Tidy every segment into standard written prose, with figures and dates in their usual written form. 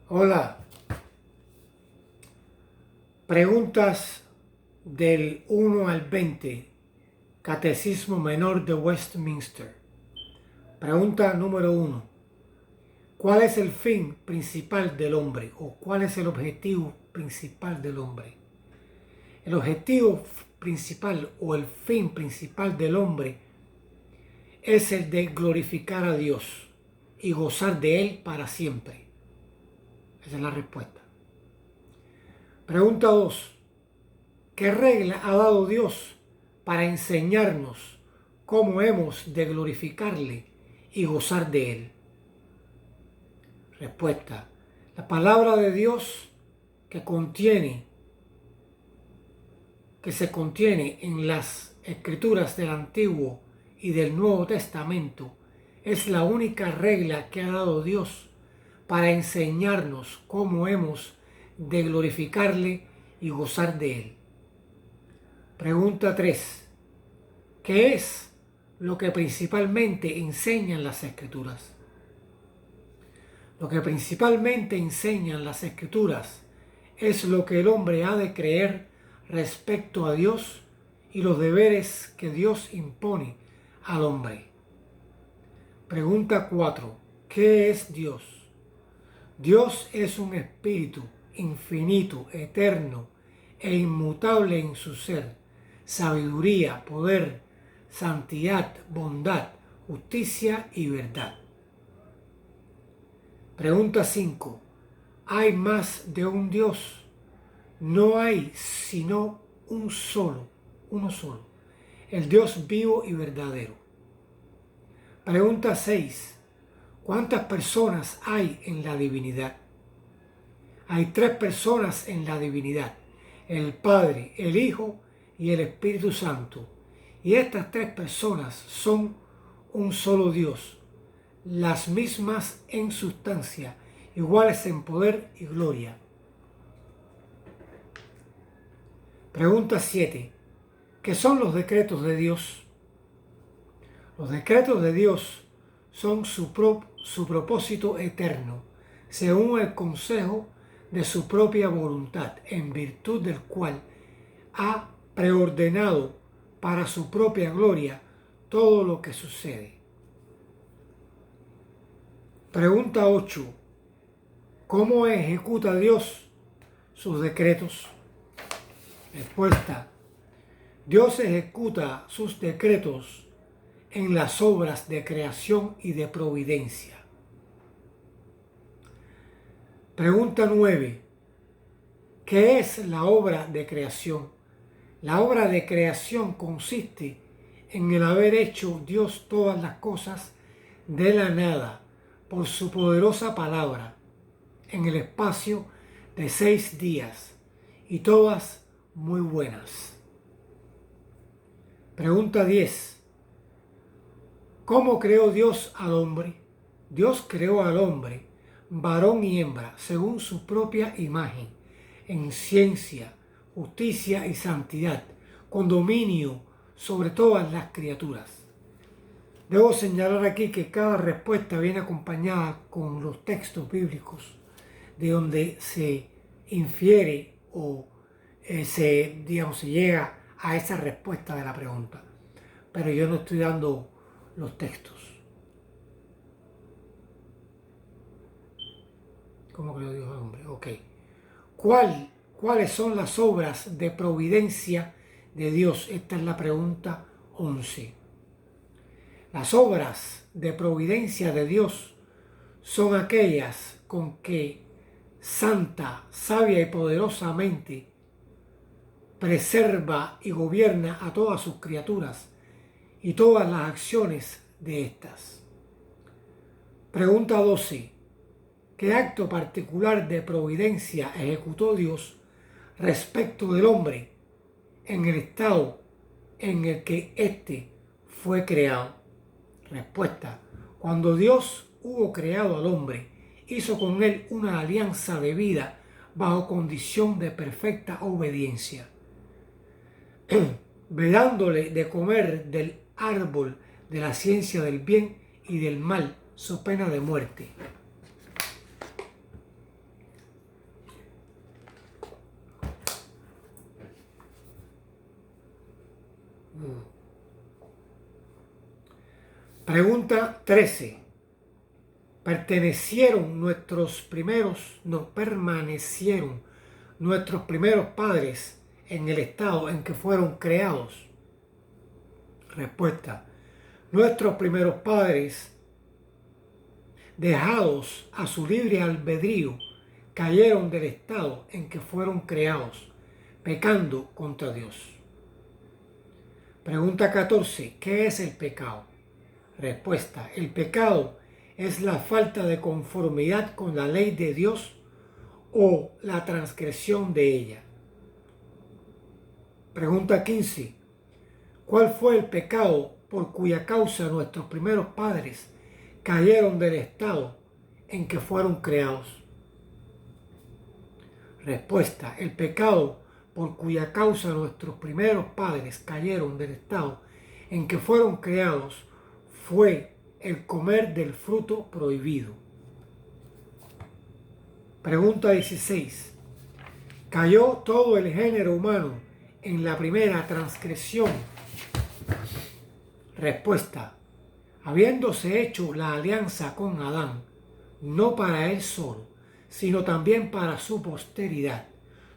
Hola, preguntas del 1 al 20, Catecismo Menor de Westminster. Pregunta número 1. ¿Cuál es el fin principal del hombre? ¿O cuál es el objetivo principal del hombre? El objetivo principal o el fin principal del hombre es el de glorificar a Dios y gozar de Él para siempre. Esa es la respuesta. Pregunta 2. ¿Qué regla ha dado Dios para enseñarnos cómo hemos de glorificarle y gozar de Él? Respuesta. La palabra de Dios que se contiene en las escrituras del Antiguo y del Nuevo Testamento es la única regla que ha dado Dios para enseñarnos cómo hemos de glorificarle y gozar de Él. Pregunta 3. ¿Qué es lo que principalmente enseñan las Escrituras? Lo que principalmente enseñan las Escrituras es lo que el hombre ha de creer respecto a Dios y los deberes que Dios impone al hombre. Pregunta 4. ¿Qué es Dios? Dios es un espíritu infinito, eterno e inmutable en su ser, sabiduría, poder, santidad, bondad, justicia y verdad. Pregunta 5. ¿Hay más de un Dios? No hay sino uno solo, el Dios vivo y verdadero. Pregunta 6. ¿Cuántas personas hay en la divinidad? Hay 3 personas en la divinidad: el Padre, el Hijo y el Espíritu Santo. Y estas 3 personas son un solo Dios, las mismas en sustancia, iguales en poder y gloria. Pregunta 7. ¿Qué son los decretos de Dios? Los decretos de Dios son su propósito eterno, según el consejo de su propia voluntad, en virtud del cual ha preordenado para su propia gloria todo lo que sucede. Pregunta 8. ¿Cómo ejecuta Dios sus decretos? Respuesta. Dios ejecuta sus decretos en las obras de creación y de providencia. Pregunta 9. ¿Qué es la obra de creación? La obra de creación consiste en el haber hecho Dios todas las cosas de la nada por su poderosa palabra en el espacio de 6 días, y todas muy buenas. Pregunta 10. ¿Cómo creó Dios al hombre? Dios creó al hombre, varón y hembra, según su propia imagen, en ciencia, justicia y santidad, con dominio sobre todas las criaturas. Debo señalar aquí que cada respuesta viene acompañada con los textos bíblicos de donde se infiere o se llega a esa respuesta de la pregunta. Pero yo no estoy dando los textos. ¿Cómo creó Dios al hombre? Ok. ¿Cuáles son las obras de providencia de Dios? Esta es la pregunta 11. Las obras de providencia de Dios son aquellas con que santa, sabia y poderosamente preserva y gobierna a todas sus criaturas y todas las acciones de estas. Pregunta 12. ¿Qué acto particular de providencia ejecutó Dios respecto del hombre en el estado en el que éste fue creado? Respuesta. Cuando Dios hubo creado al hombre, hizo con él una alianza de vida bajo condición de perfecta obediencia, vedándole de comer del árbol de la ciencia del bien y del mal, so pena de muerte. Pregunta 13. Permanecieron nuestros primeros padres en el estado en que fueron creados. Respuesta. Nuestros primeros padres, dejados a su libre albedrío, cayeron del estado en que fueron creados, pecando contra Dios. Pregunta 14. ¿Qué es el pecado? Respuesta. El pecado es la falta de conformidad con la ley de Dios o la transgresión de ella. Pregunta 15. ¿Cuál fue el pecado por cuya causa nuestros primeros padres cayeron del estado en que fueron creados? Respuesta. El pecado por cuya causa nuestros primeros padres cayeron del estado en que fueron creados fue el comer del fruto prohibido. Pregunta 16. ¿Cayó todo el género humano en la primera transgresión? Respuesta. Habiéndose hecho la alianza con Adán, no para él solo, sino también para su posteridad,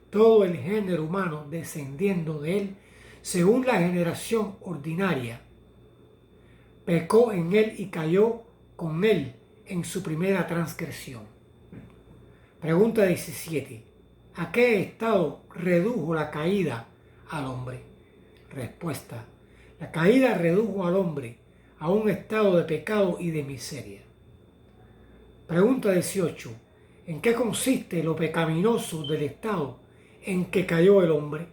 todo el género humano descendiendo de él, según la generación ordinaria, pecó en él y cayó con él en su primera transgresión. Pregunta 17. ¿A qué estado redujo la caída al hombre? Respuesta. La caída redujo al hombre a un estado de pecado y de miseria. Pregunta 18. ¿En qué consiste lo pecaminoso del estado en que cayó el hombre?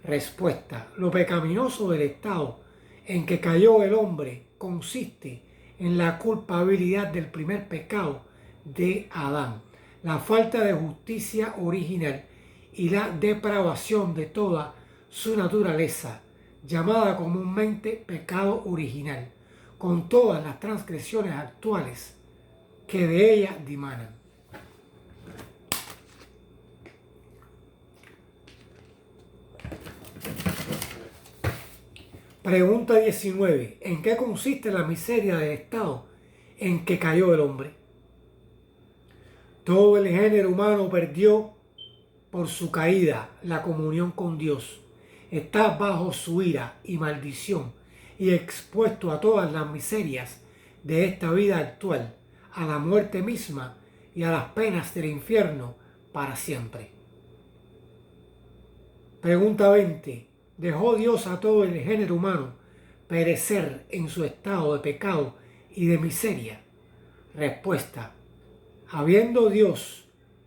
Respuesta. Lo pecaminoso del estado en que cayó el hombre consiste en la culpabilidad del primer pecado de Adán, la falta de justicia original y la depravación de toda su naturaleza, llamada comúnmente pecado original, con todas las transgresiones actuales que de ella dimanan. Pregunta 19. ¿En qué consiste la miseria del estado en que cayó el hombre? Todo el género humano perdió por su caída la comunión con Dios. Está bajo su ira y maldición y expuesto a todas las miserias de esta vida actual, a la muerte misma y a las penas del infierno para siempre. Pregunta 20. ¿Dejó Dios a todo el género humano perecer en su estado de pecado y de miseria? Respuesta. Habiendo Dios,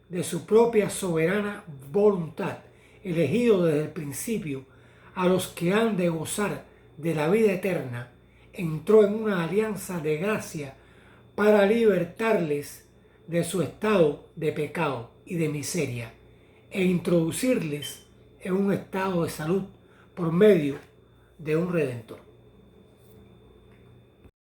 de su propia soberana voluntad, elegido desde el principio a los que han de gozar de la vida eterna, entró en una alianza de gracia para libertarles de su estado de pecado y de miseria e introducirles en un estado de salud por medio de un Redentor.